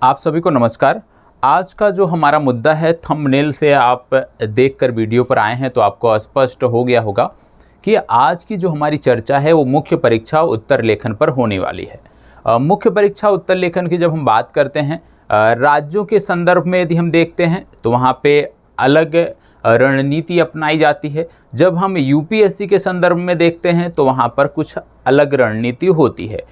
आप सभी को नमस्कार। आज का जो हमारा मुद्दा है, थंबनेल से आप देखकर वीडियो पर आए हैं तो आपको स्पष्ट हो गया होगा कि आज की जो हमारी चर्चा है वो मुख्य परीक्षा उत्तर लेखन पर होने वाली है। मुख्य परीक्षा उत्तर लेखन की जब हम बात करते हैं राज्यों के संदर्भ में यदि हम देखते हैं तो वहाँ पे अलग रणनीति अपनाई जाती है। जब हम यूपीएससी के संदर्भ में देखते हैं तो वहाँ पर कुछ अलग रणनीति होती है।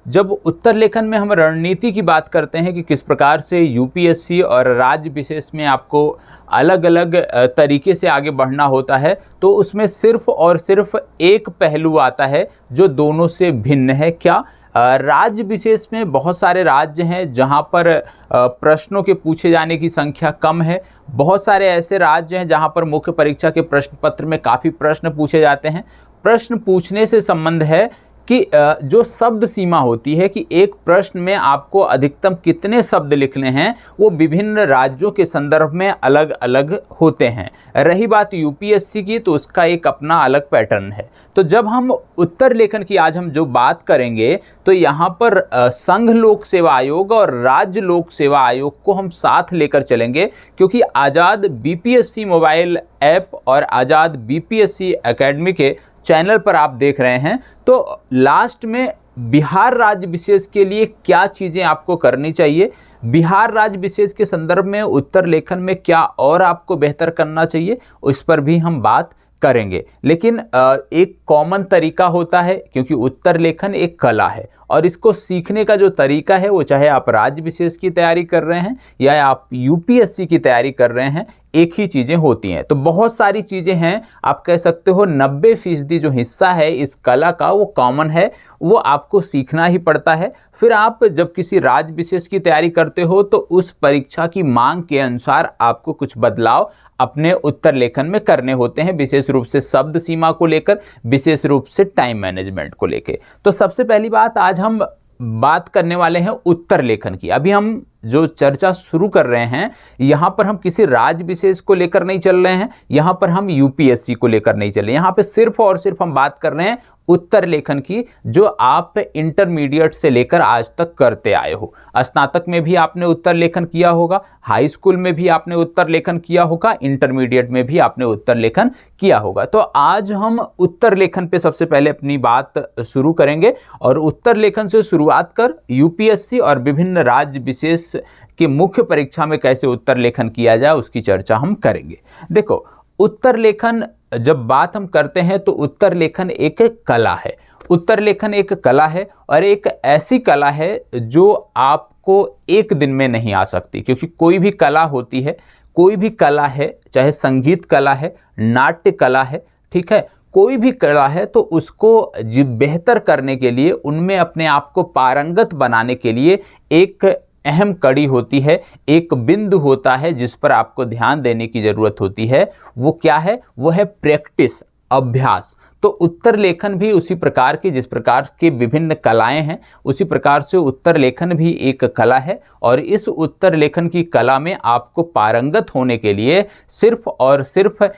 जब उत्तर लेखन में हम रणनीति की बात करते हैं कि किस प्रकार से यूपीएससी और राज्य विशेष में आपको अलग अलग तरीके से आगे बढ़ना होता है, तो उसमें सिर्फ और सिर्फ एक पहलू आता है जो दोनों से भिन्न है। क्या? राज्य विशेष में बहुत सारे राज्य हैं जहां पर प्रश्नों के पूछे जाने की संख्या कम है। बहुत सारे ऐसे राज्य हैं जहां पर मुख्य परीक्षा के प्रश्न पत्र में काफ़ी प्रश्न पूछे जाते हैं। प्रश्न पूछने से संबंध है कि जो शब्द सीमा होती है कि एक प्रश्न में आपको अधिकतम कितने शब्द लिखने हैं, वो विभिन्न राज्यों के संदर्भ में अलग अलग होते हैं। रही बात यूपीएससी की, तो उसका एक अपना अलग पैटर्न है। तो जब हम उत्तर लेखन की आज हम जो बात करेंगे तो यहाँ पर संघ लोक सेवा आयोग और राज्य लोक सेवा आयोग को हम साथ लेकर चलेंगे, क्योंकि आज़ाद बीपीएससी मोबाइल ऐप और आज़ाद बीपीएससी एकेडमी के चैनल पर आप देख रहे हैं। तो लास्ट में बिहार राज्य विशेष के लिए क्या चीज़ें आपको करनी चाहिए, बिहार राज्य विशेष के संदर्भ में उत्तर लेखन में क्या और आपको बेहतर करना चाहिए, उस पर भी हम बात करेंगे। लेकिन एक कॉमन तरीका होता है, क्योंकि उत्तर लेखन एक कला है और इसको सीखने का जो तरीका है वो चाहे आप राज्य विशेष की तैयारी कर रहे हैं या आप यूपीएससी की तैयारी कर रहे हैं, एक ही चीज़ें होती हैं। तो बहुत सारी चीज़ें हैं, आप कह सकते हो 90% जो हिस्सा है इस कला का वो कॉमन है, वो आपको सीखना ही पड़ता है। फिर आप जब किसी राज्य विशेष की तैयारी करते हो तो उस परीक्षा की मांग के अनुसार आपको कुछ बदलाव अपने उत्तर लेखन में करने होते हैं, विशेष रूप से शब्द सीमा को लेकर, विशेष रूप से टाइम मैनेजमेंट को लेकर। तो सबसे पहली बात, आज हम बात करने वाले हैं उत्तर लेखन की। अभी हम जो चर्चा शुरू कर रहे हैं यहाँ पर हम किसी राज्य विशेष को लेकर नहीं चल रहे हैं, यहाँ पर हम यूपीएससी को लेकर नहीं चल रहे हैं। यहाँ पे सिर्फ और सिर्फ हम बात कर रहे हैं उत्तर लेखन की, जो आप इंटरमीडिएट से लेकर आज तक करते आए हो। स्नातक में भी आपने उत्तर लेखन किया होगा, हाई स्कूल में भी आपने उत्तर लेखन किया होगा, इंटरमीडिएट में भी आपने उत्तर लेखन किया होगा। तो आज हम उत्तर लेखन पे सबसे पहले अपनी बात शुरू करेंगे और उत्तर लेखन से शुरुआत कर यूपीएससी और विभिन्न राज्य विशेष की मुख्य परीक्षा में कैसे उत्तर लेखन किया जाए उसकी चर्चा हम करेंगे। देखो, उत्तर लेखन जब बात हम करते हैं तो उत्तर लेखन एक कला है। उत्तर लेखन एक कला है और एक ऐसी कला है जो आपको एक दिन में नहीं आ सकती, क्योंकि कोई भी कला होती है, कोई भी कला है, चाहे संगीत कला है, नाट्य कला है, ठीक है, कोई भी कला है, तो उसको बेहतर करने के लिए, उनमें अपने आप को पारंगत बनाने के लिए एक अहम कड़ी होती है, एक बिंदु होता है जिस पर आपको ध्यान देने की ज़रूरत होती है। वो क्या है? वो है प्रैक्टिस, अभ्यास। तो उत्तर लेखन भी उसी प्रकार की, जिस प्रकार की विभिन्न कलाएं हैं, उसी प्रकार से उत्तर लेखन भी एक कला है। और इस उत्तर लेखन की कला में आपको पारंगत होने के लिए सिर्फ और सिर्फ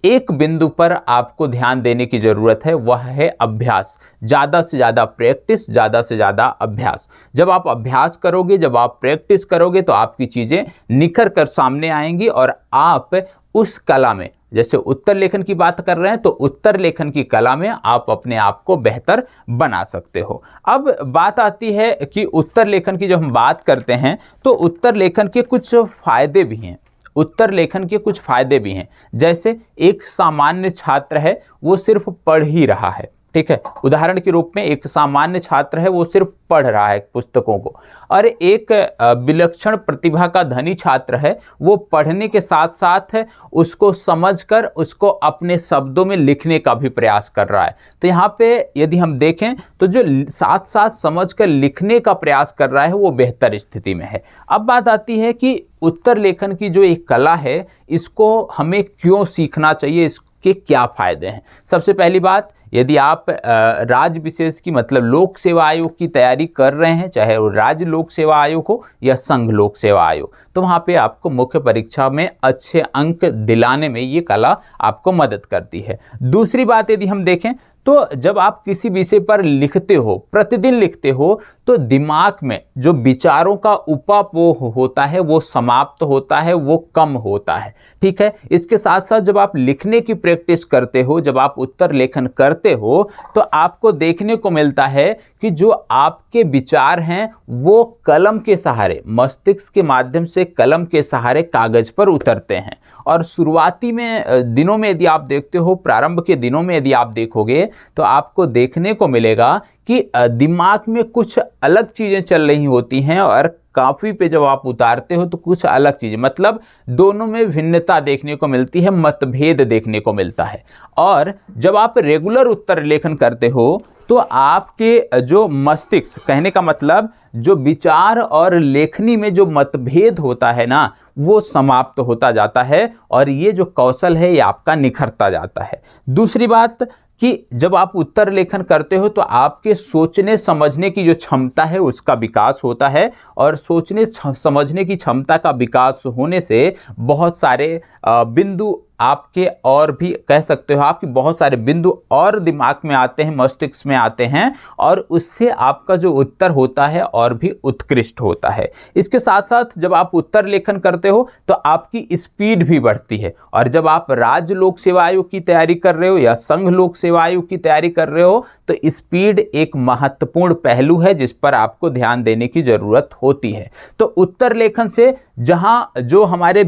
एक बिंदु पर आपको ध्यान देने की ज़रूरत है, वह है अभ्यास। ज़्यादा से ज़्यादा प्रैक्टिस, ज़्यादा से ज़्यादा अभ्यास। जब आप अभ्यास करोगे, जब आप प्रैक्टिस करोगे, तो आपकी चीज़ें निखर कर सामने आएंगी और आप उस कला में, जैसे उत्तर लेखन की बात कर रहे हैं, तो उत्तर लेखन की कला में आप अपने आप को बेहतर बना सकते हो। अब बात आती है कि उत्तर लेखन की जब हम बात करते हैं तो उत्तर लेखन के कुछ फ़ायदे भी हैं। उत्तर लेखन के कुछ फ़ायदे भी हैं, जैसे एक सामान्य छात्र है, वो सिर्फ पढ़ ही रहा है, ठीक है। उदाहरण के रूप में एक सामान्य छात्र है, वो सिर्फ पढ़ रहा है पुस्तकों को, और एक विलक्षण प्रतिभा का धनी छात्र है, वो पढ़ने के साथ साथ उसको समझकर उसको अपने शब्दों में लिखने का भी प्रयास कर रहा है। तो यहाँ पे यदि हम देखें तो जो साथ साथ समझकर लिखने का प्रयास कर रहा है वो बेहतर स्थिति में है। अब बात आती है कि उत्तर लेखन की जो एक कला है, इसको हमें क्यों सीखना चाहिए, के क्या फ़ायदे हैं। सबसे पहली बात, यदि आप राज्य विशेष की मतलब लोक सेवा आयोग की तैयारी कर रहे हैं, चाहे वो राज्य लोक सेवा आयोग हो या संघ लोक सेवा आयोग, तो वहाँ पे आपको मुख्य परीक्षा में अच्छे अंक दिलाने में ये कला आपको मदद करती है। दूसरी बात यदि हम देखें तो जब आप किसी विषय पर लिखते हो, प्रतिदिन लिखते हो, तो दिमाग में जो विचारों का उपापोह होता है वो समाप्त होता है, वो कम होता है। ठीक है, इसके साथ साथ जब आप लिखने की प्रैक्टिस करते हो, जब आप उत्तर लेखन करते हो, तो आपको देखने को मिलता है कि जो आपके विचार हैं वो कलम के सहारे, मस्तिष्क के माध्यम से कलम के सहारे कागज पर उतरते हैं। और शुरुआती में दिनों में यदि आप देखते हो, प्रारंभ के दिनों में यदि आप देखोगे, तो आपको देखने को मिलेगा कि दिमाग में कुछ अलग चीज़ें चल रही होती हैं और कापी पे जब आप उतारते हो तो कुछ अलग चीज़, मतलब दोनों में भिन्नता देखने को मिलती है, मतभेद देखने को मिलता है। और जब आप रेगुलर उत्तर लेखन करते हो तो आपके जो मस्तिष्क, कहने का मतलब जो विचार और लेखनी में जो मतभेद होता है ना, वो समाप्त होता जाता है और ये जो कौशल है ये आपका निखरता जाता है। दूसरी बात कि जब आप उत्तर लेखन करते हो तो आपके सोचने समझने की जो क्षमता है उसका विकास होता है, और सोचने समझने की क्षमता का विकास होने से बहुत सारे बिंदु आपके, और भी कह सकते हो आपके बहुत सारे बिंदु और दिमाग में आते हैं, मस्तिष्क में आते हैं, और उससे आपका जो उत्तर होता है और भी उत्कृष्ट होता है। इसके साथ साथ जब आप उत्तर लेखन करते हो तो आपकी स्पीड भी बढ़ती है, और जब आप राज्य लोक सेवा आयोग की तैयारी कर रहे हो या संघ लोक सेवा आयोग की तैयारी कर रहे हो तो स्पीड एक महत्वपूर्ण पहलू है जिस पर आपको ध्यान देने की जरूरत होती है। तो उत्तर लेखन से जहाँ जो हमारे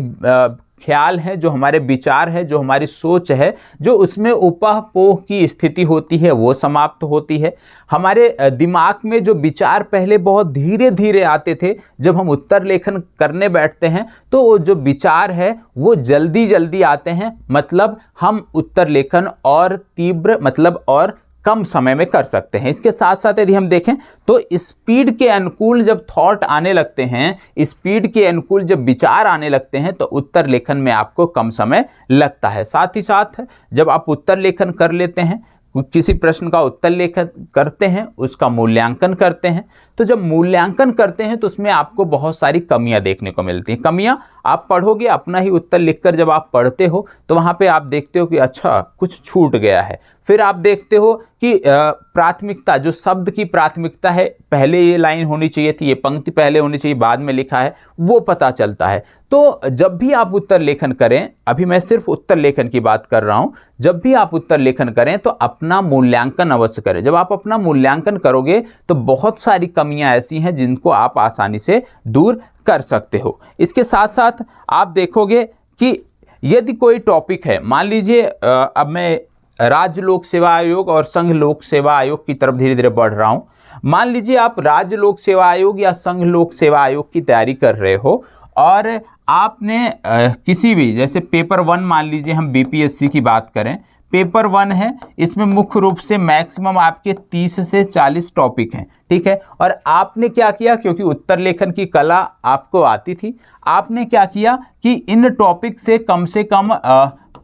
ख्याल है, जो हमारे विचार है, जो हमारी सोच है, जो उसमें उपापोह की स्थिति होती है वो समाप्त होती है। हमारे दिमाग में जो विचार पहले बहुत धीरे धीरे आते थे, जब हम उत्तर लेखन करने बैठते हैं तो वो जो विचार है वो जल्दी जल्दी आते हैं, मतलब हम उत्तर लेखन और तीव्र मतलब और कम समय में कर सकते हैं। इसके साथ साथ यदि हम देखें तो स्पीड के अनुकूल जब थॉट आने लगते हैं, स्पीड के अनुकूल जब विचार आने लगते हैं तो उत्तर लेखन में आपको कम समय लगता है। साथ ही साथ जब आप उत्तर लेखन कर लेते हैं, किसी प्रश्न का उत्तर लेखन करते हैं, उसका मूल्यांकन करते हैं, तो जब मूल्यांकन करते हैं तो उसमें आपको बहुत सारी कमियां देखने को मिलती हैं। कमियां आप पढ़ोगे, अपना ही उत्तर लिखकर जब आप पढ़ते हो तो वहाँ पे आप देखते हो कि अच्छा कुछ छूट गया है। फिर आप देखते हो कि प्राथमिकता, जो शब्द की प्राथमिकता है, पहले ये लाइन होनी चाहिए थी, ये पंक्ति पहले होनी चाहिए, बाद में लिखा है, वो पता चलता है। तो जब भी आप उत्तर लेखन करें, अभी मैं सिर्फ उत्तर लेखन की बात कर रहा हूं, जब भी आप उत्तर लेखन करें तो अपना मूल्यांकन अवश्य करें। जब आप अपना मूल्यांकन करोगे तो बहुत सारी कमियां ऐसी हैं जिनको आप आसानी से दूर कर सकते हो। इसके साथ साथ आप देखोगे कि यदि कोई टॉपिक है, मान लीजिए अब मैं राज्य लोक सेवा आयोग और संघ लोक सेवा आयोग की तरफ धीरे धीरे बढ़ रहा हूं। मान लीजिए आप राज्य लोक सेवा आयोग या संघ लोक सेवा आयोग की तैयारी कर रहे हो और आपने किसी भी, जैसे पेपर 1 मान लीजिए, हम बीपीएससी की बात करें, पेपर 1 है, इसमें मुख्य रूप से मैक्सिमम आपके 30 से 40 टॉपिक हैं। ठीक है, और आपने क्या किया, क्योंकि उत्तर लेखन की कला आपको आती थी, आपने क्या किया कि इन टॉपिक से कम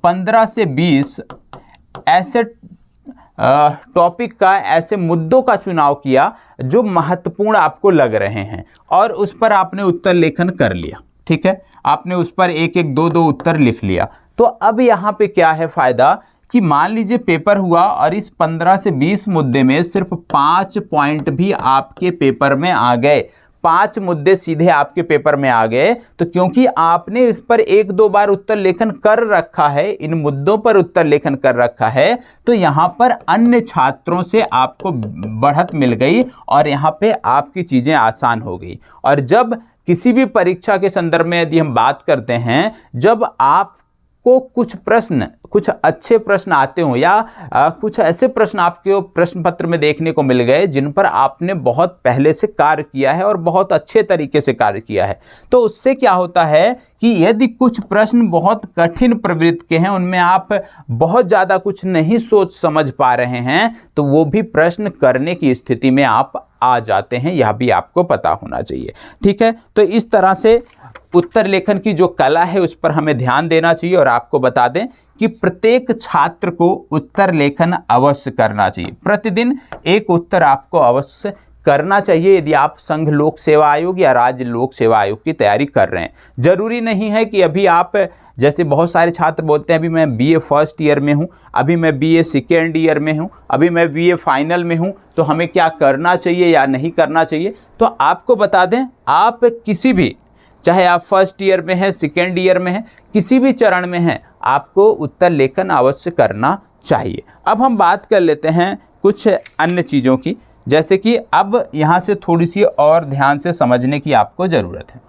15 से 20 ऐसे टॉपिक का, ऐसे मुद्दों का चुनाव किया जो महत्वपूर्ण आपको लग रहे हैं, और उस पर आपने उत्तर लेखन कर लिया। ठीक है, आपने उस पर एक एक दो उत्तर लिख लिया। तो अब यहाँ पे क्या है फायदा कि मान लीजिए पेपर हुआ और इस 15 से 20 मुद्दे में सिर्फ 5 पॉइंट भी आपके पेपर में आ गए, 5 मुद्दे सीधे आपके पेपर में आ गए, तो क्योंकि आपने इस पर 1-2 बार उत्तर लेखन कर रखा है, इन मुद्दों पर उत्तर लेखन कर रखा है, तो यहाँ पर अन्य छात्रों से आपको बढ़त मिल गई और यहाँ पे आपकी चीज़ें आसान हो गई। और जब किसी भी परीक्षा के संदर्भ में यदि हम बात करते हैं, जब आपको कुछ प्रश्न, कुछ अच्छे प्रश्न आते हो या कुछ ऐसे प्रश्न आपके प्रश्न पत्र में देखने को मिल गए जिन पर आपने बहुत पहले से कार्य किया है और बहुत अच्छे तरीके से कार्य किया है, तो उससे क्या होता है कि यदि कुछ प्रश्न बहुत कठिन प्रवृत्ति के हैं, उनमें आप बहुत ज़्यादा कुछ नहीं सोच समझ पा रहे हैं, तो वो भी प्रश्न करने की स्थिति में आप आ जाते हैं, यह भी आपको पता होना चाहिए। ठीक है, तो इस तरह से उत्तर लेखन की जो कला है उस पर हमें ध्यान देना चाहिए। और आपको बता दें कि प्रत्येक छात्र को उत्तर लेखन अवश्य करना चाहिए। प्रतिदिन एक उत्तर आपको अवश्य करना चाहिए यदि आप संघ लोक सेवा आयोग या राज्य लोक सेवा आयोग की तैयारी कर रहे हैं। जरूरी नहीं है कि अभी आप, जैसे बहुत सारे छात्र बोलते हैं अभी मैं बीए फर्स्ट ईयर में हूं, अभी मैं बीए सेकेंड ईयर में हूं, अभी मैं बीए फाइनल में हूं, तो हमें क्या करना चाहिए या नहीं करना चाहिए। तो आपको बता दें, आप किसी भी, चाहे आप फर्स्ट ईयर में हैं, सेकेंड ईयर में हैं, किसी भी चरण में हैं, आपको उत्तर लेखन अवश्य करना चाहिए। अब हम बात कर लेते हैं कुछ अन्य चीज़ों की, जैसे कि अब यहाँ से थोड़ी सी और ध्यान से समझने की आपको ज़रूरत है।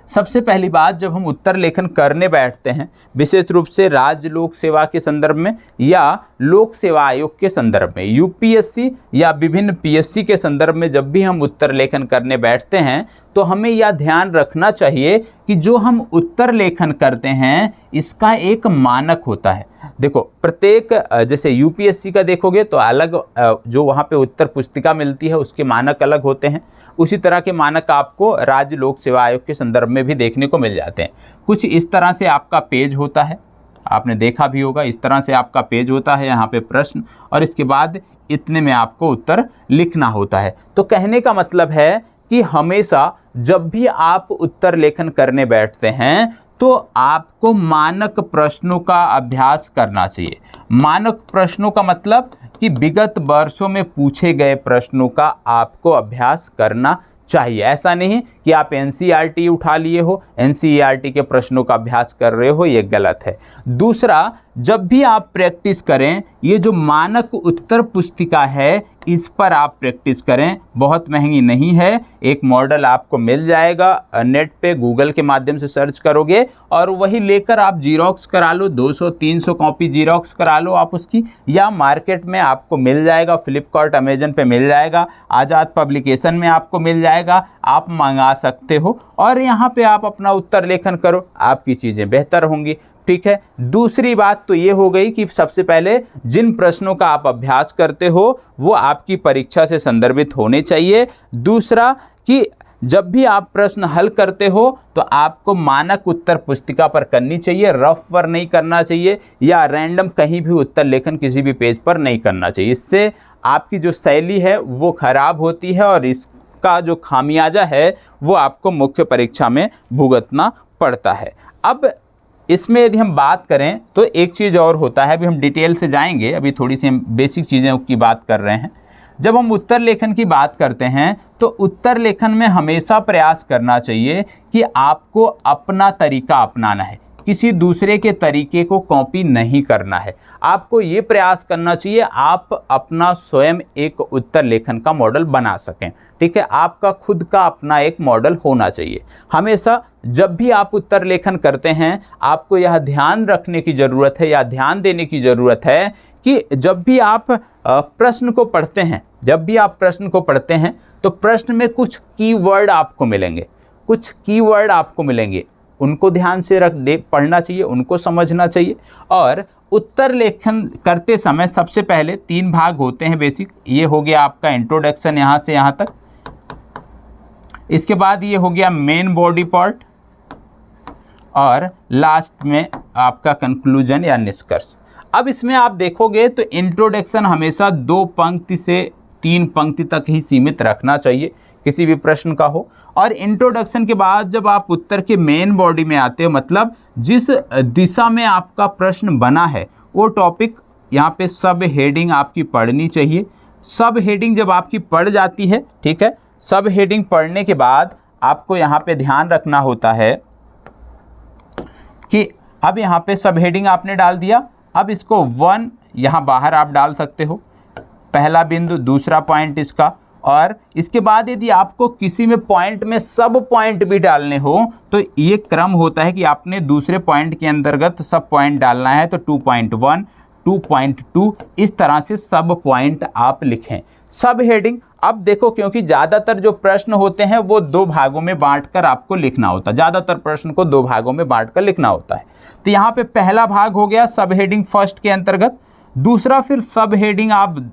सबसे पहली बात, जब हम उत्तर लेखन करने बैठते हैं, विशेष रूप से राज्य लोक सेवा के संदर्भ में या लोक सेवा आयोग के संदर्भ में, यूपीएससी या विभिन्न पीएससी के संदर्भ में जब भी हम उत्तर लेखन करने बैठते हैं, तो हमें यह ध्यान रखना चाहिए कि जो हम उत्तर लेखन करते हैं इसका एक मानक होता है। देखो, प्रत्येक, जैसे यूपीएससी का देखोगे तो अलग, जो वहाँ पे उत्तर पुस्तिका मिलती है उसके मानक अलग होते हैं। उसी तरह के मानक आपको राज्य लोक सेवा आयोग के संदर्भ में भी देखने को मिल जाते हैं। कुछ इस तरह से आपका पेज होता है, आपने देखा भी होगा, इस तरह से आपका पेज होता है, यहाँ पे प्रश्न, और इसके बाद इतने में आपको उत्तर लिखना होता है। तो कहने का मतलब है कि हमेशा जब भी आप उत्तर लेखन करने बैठते हैं तो आपको मानक प्रश्नों का अभ्यास करना चाहिए। मानक प्रश्नों का मतलब कि विगत वर्षों में पूछे गए प्रश्नों का आपको अभ्यास करना चाहिए। ऐसा नहीं कि आप एनसीईआरटी उठा लिए हो, एनसीईआरटी के प्रश्नों का अभ्यास कर रहे हो, ये गलत है। दूसरा, जब भी आप प्रैक्टिस करें, ये जो मानक उत्तर पुस्तिका है इस पर आप प्रैक्टिस करें। बहुत महंगी नहीं है, एक मॉडल आपको मिल जाएगा, नेट पे गूगल के माध्यम से सर्च करोगे और वही लेकर आप जीरोक्स करा लो, 200-300 कॉपी जीरोक्स करा लो आप उसकी, या मार्केट में आपको मिल जाएगा, फ्लिपकार्ट अमेजन पे मिल जाएगा, आज़ाद पब्लिकेशन में आपको मिल जाएगा, आप मंगा सकते हो और यहाँ पे आप अपना उत्तर लेखन करो, आपकी चीज़ें बेहतर होंगी। ठीक है। दूसरी बात तो ये हो गई कि सबसे पहले जिन प्रश्नों का आप अभ्यास करते हो वो आपकी परीक्षा से संदर्भित होने चाहिए। दूसरा कि जब भी आप प्रश्न हल करते हो तो आपको मानक उत्तर पुस्तिका पर करनी चाहिए, रफ पर नहीं करना चाहिए या रैंडम कहीं भी उत्तर लेखन किसी भी पेज पर नहीं करना चाहिए। इससे आपकी जो शैली है वो खराब होती है और इसका जो खामियाजा है वो आपको मुख्य परीक्षा में भुगतना पड़ता है। अब इसमें यदि हम बात करें तो एक चीज़ और होता है, अभी हम डिटेल से जाएंगे, अभी थोड़ी सी हम बेसिक चीज़ों की बात कर रहे हैं। जब हम उत्तर लेखन की बात करते हैं तो उत्तर लेखन में हमेशा प्रयास करना चाहिए कि आपको अपना तरीका अपनाना है, किसी दूसरे के तरीके को कॉपी नहीं करना है। आपको ये प्रयास करना चाहिए आप अपना स्वयं एक उत्तर लेखन का मॉडल बना सकें। ठीक है, आपका खुद का अपना एक मॉडल होना चाहिए। हमेशा जब भी आप उत्तर लेखन करते हैं आपको यह ध्यान रखने की ज़रूरत है या ध्यान देने की ज़रूरत है कि जब भी आप प्रश्न को पढ़ते हैं, तो प्रश्न में कुछ कीवर्ड आपको मिलेंगे, उनको ध्यान से पढ़ना चाहिए, उनको समझना चाहिए। और उत्तर लेखन करते समय सबसे पहले 3 भाग होते हैं बेसिक। ये हो गया आपका इंट्रोडक्शन यहाँ से यहाँ तक, इसके बाद ये हो गया मेन बॉडी पार्ट और लास्ट में आपका कंक्लूजन या निष्कर्ष। अब इसमें आप देखोगे तो इंट्रोडक्शन हमेशा 2 पंक्ति से 3 पंक्ति तक ही सीमित रखना चाहिए किसी भी प्रश्न का हो। और इंट्रोडक्शन के बाद जब आप उत्तर के मेन बॉडी में आते हो, मतलब जिस दिशा में आपका प्रश्न बना है वो टॉपिक, यहाँ पे सब हेडिंग आपकी पढ़नी चाहिए। सब हेडिंग जब आपकी पढ़ जाती है, ठीक है, सब हेडिंग पढ़ने के बाद आपको यहाँ पे ध्यान रखना होता है कि अब यहाँ पे सब हेडिंग आपने डाल दिया, अब इसको 1 यहाँ बाहर आप डाल सकते हो, पहला बिंदु, दूसरा पॉइंट इसका। और इसके बाद यदि आपको किसी में पॉइंट में सब पॉइंट भी डालने हो तो ये क्रम होता है कि आपने दूसरे पॉइंट के अंतर्गत सब पॉइंट डालना है, तो 2.1, 2.2 इस तरह से सब पॉइंट आप लिखें। सब हेडिंग, अब देखो क्योंकि ज़्यादातर जो प्रश्न होते हैं वो 2 भागों में बांटकर आपको लिखना होता है, ज़्यादातर प्रश्न को 2 भागों में बांटकर लिखना होता है। तो यहाँ पे पहला भाग हो गया सब हेडिंग फर्स्ट के अंतर्गत, दूसरा फिर सब हेडिंग आप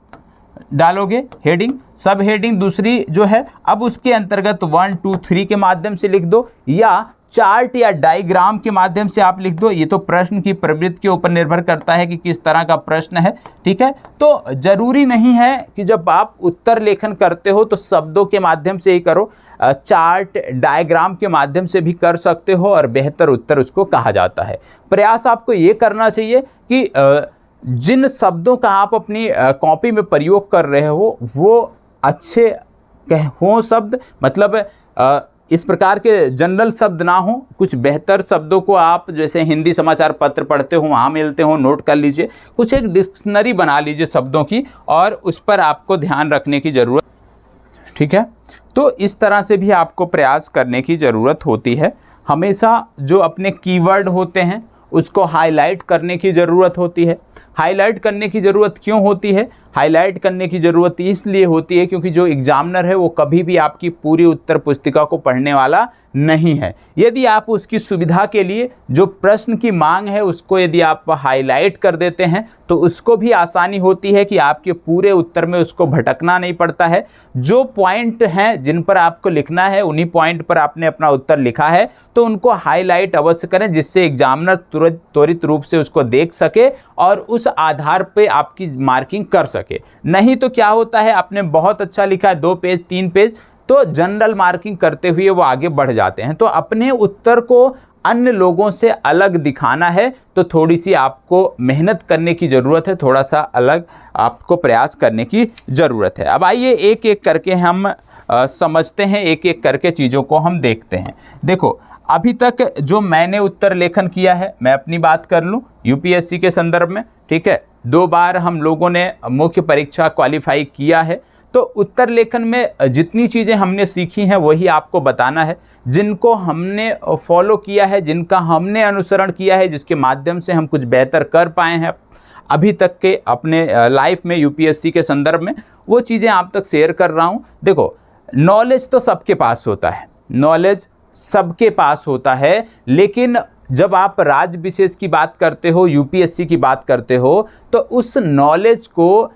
डालोगे हेडिंग, सब हेडिंग दूसरी जो है, अब उसके अंतर्गत 1 2 3 के माध्यम से लिख दो या चार्ट या डायग्राम के माध्यम से आप लिख दो। ये तो प्रश्न की प्रवृत्ति के ऊपर निर्भर करता है कि किस तरह का प्रश्न है, ठीक है। तो जरूरी नहीं है कि जब आप उत्तर लेखन करते हो तो शब्दों के माध्यम से ही करो, चार्ट डायग्राम के माध्यम से भी कर सकते हो और बेहतर उत्तर उसको कहा जाता है। प्रयास आपको ये करना चाहिए कि जिन शब्दों का आप अपनी कॉपी में प्रयोग कर रहे हो वो अच्छे हों शब्द, मतलब इस प्रकार के जनरल शब्द ना हो, कुछ बेहतर शब्दों को आप जैसे हिंदी समाचार पत्र पढ़ते हो वहाँ मिलते हो, नोट कर लीजिए, कुछ एक डिक्शनरी बना लीजिए शब्दों की और उस पर आपको ध्यान रखने की ज़रूरत, ठीक है। तो इस तरह से भी आपको प्रयास करने की ज़रूरत होती है। हमेशा जो अपने कीवर्ड होते हैं उसको हाईलाइट करने की ज़रूरत होती है। हाईलाइट करने की ज़रूरत क्यों होती है? हाईलाइट करने की ज़रूरत इसलिए होती है क्योंकि जो एग्जामिनर है वो कभी भी आपकी पूरी उत्तर पुस्तिका को पढ़ने वाला नहीं है। यदि आप उसकी सुविधा के लिए जो प्रश्न की मांग है उसको यदि आप हाईलाइट कर देते हैं तो उसको भी आसानी होती है कि आपके पूरे उत्तर में उसको भटकना नहीं पड़ता है। जो पॉइंट हैं जिन पर आपको लिखना है उन्हीं पॉइंट पर आपने अपना उत्तर लिखा है तो उनको हाईलाइट अवश्य करें, जिससे एग्जामिनर त्वरित रूप से उसको देख सके और उस आधार पे आपकी मार्किंग कर सके। नहीं तो क्या होता है, आपने बहुत अच्छा लिखा है 2 पेज 3 पेज, तो जनरल मार्किंग करते हुए वो आगे बढ़ जाते हैं। तो अपने उत्तर को अन्य लोगों से अलग दिखाना है तो थोड़ी सी आपको मेहनत करने की ज़रूरत है, थोड़ा सा अलग आपको प्रयास करने की ज़रूरत है। अब आइए एक एक करके हम समझते हैं, एक एक करके चीज़ों को हम देखते हैं। देखो, अभी तक जो मैंने उत्तर लेखन किया है, मैं अपनी बात कर लूँ यूपीएससी के संदर्भ में, ठीक है। 2 बार हम लोगों ने मुख्य परीक्षा क्वालिफाई किया है, तो उत्तर लेखन में जितनी चीज़ें हमने सीखी हैं वही आपको बताना है, जिनको हमने फॉलो किया है, जिनका हमने अनुसरण किया है, जिसके माध्यम से हम कुछ बेहतर कर पाए हैं अभी तक के अपने लाइफ में यूपीएससी के संदर्भ में, वो चीज़ें आप तक शेयर कर रहा हूँ। देखो, नॉलेज तो सबके पास होता है, नॉलेज सबके पास होता है, लेकिन जब आप राज्य विशेष की बात करते हो, यूपीएससी की बात करते हो, तो उस नॉलेज को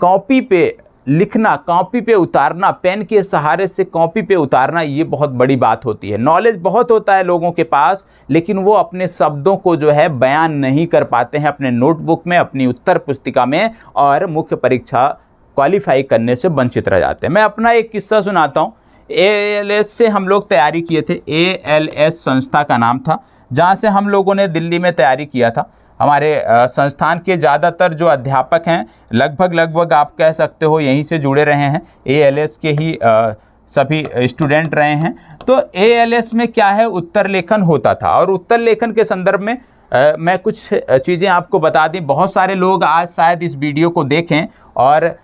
कॉपी पे लिखना, कॉपी पे उतारना, पेन के सहारे से कॉपी पे उतारना, ये बहुत बड़ी बात होती है। नॉलेज बहुत होता है लोगों के पास, लेकिन वो अपने शब्दों को जो है बयान नहीं कर पाते हैं अपने नोटबुक में, अपनी उत्तर पुस्तिका में, और मुख्य परीक्षा क्वालिफाई करने से वंचित रह जाते हैं। मैं अपना एक किस्सा सुनाता हूँ। ALS से हम लोग तैयारी किए थे, ALS संस्था का नाम था, जहाँ से हम लोगों ने दिल्ली में तैयारी किया था। हमारे संस्थान के ज़्यादातर जो अध्यापक हैं लगभग आप कह सकते हो यहीं से जुड़े रहे हैं, ALS के ही सभी स्टूडेंट रहे हैं। तो ALS में क्या है, उत्तर लेखन होता था, और उत्तर लेखन के संदर्भ में मैं कुछ चीज़ें आपको बता दी। बहुत सारे लोग आज शायद इस वीडियो को देखें और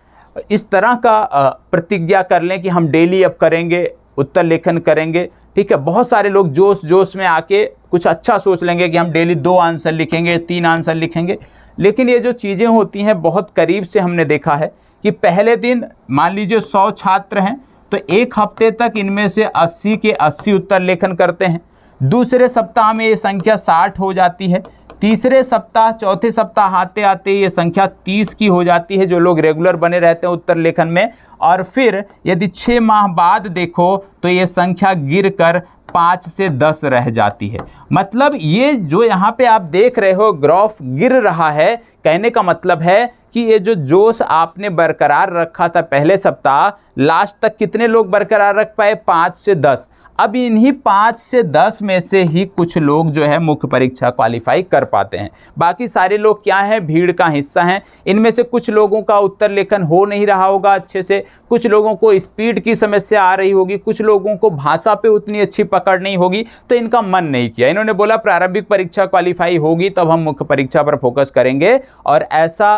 इस तरह का प्रतिज्ञा कर लें कि हम डेली अब करेंगे, उत्तर लेखन करेंगे, ठीक है। बहुत सारे लोग जोश में आके कुछ अच्छा सोच लेंगे कि हम डेली 2 आंसर लिखेंगे, 3 आंसर लिखेंगे, लेकिन ये जो चीज़ें होती हैं बहुत करीब से हमने देखा है कि पहले दिन मान लीजिए 100 छात्र हैं तो 1 हफ्ते तक इनमें से 80 के 80 उत्तर लेखन करते हैं। दूसरे सप्ताह में ये संख्या 60 हो जाती है। तीसरे सप्ताह, चौथे सप्ताह आते आते ये संख्या 30 की हो जाती है, जो लोग रेगुलर बने रहते हैं उत्तर लेखन में। और फिर यदि 6 माह बाद देखो तो ये संख्या गिरकर 5 से 10 रह जाती है। मतलब ये जो यहाँ पे आप देख रहे हो ग्राफ गिर रहा है, कहने का मतलब है कि ये जो जोश आपने बरकरार रखा था पहले सप्ताह, लास्ट तक कितने लोग बरकरार रख पाए? 5 से 10। अब इन्हीं 5 से 10 में से ही कुछ लोग जो है मुख्य परीक्षा क्वालिफाई कर पाते हैं। बाकी सारे लोग क्या हैं, भीड़ का हिस्सा हैं। इनमें से कुछ लोगों का उत्तर लेखन हो नहीं रहा होगा अच्छे से, कुछ लोगों को स्पीड की समस्या आ रही होगी, कुछ लोगों को भाषा पे उतनी अच्छी पकड़ नहीं होगी, तो इनका मन नहीं किया। इन्होंने बोला प्रारंभिक परीक्षा क्वालिफाई होगी तब हम मुख्य परीक्षा पर फोकस करेंगे, और ऐसा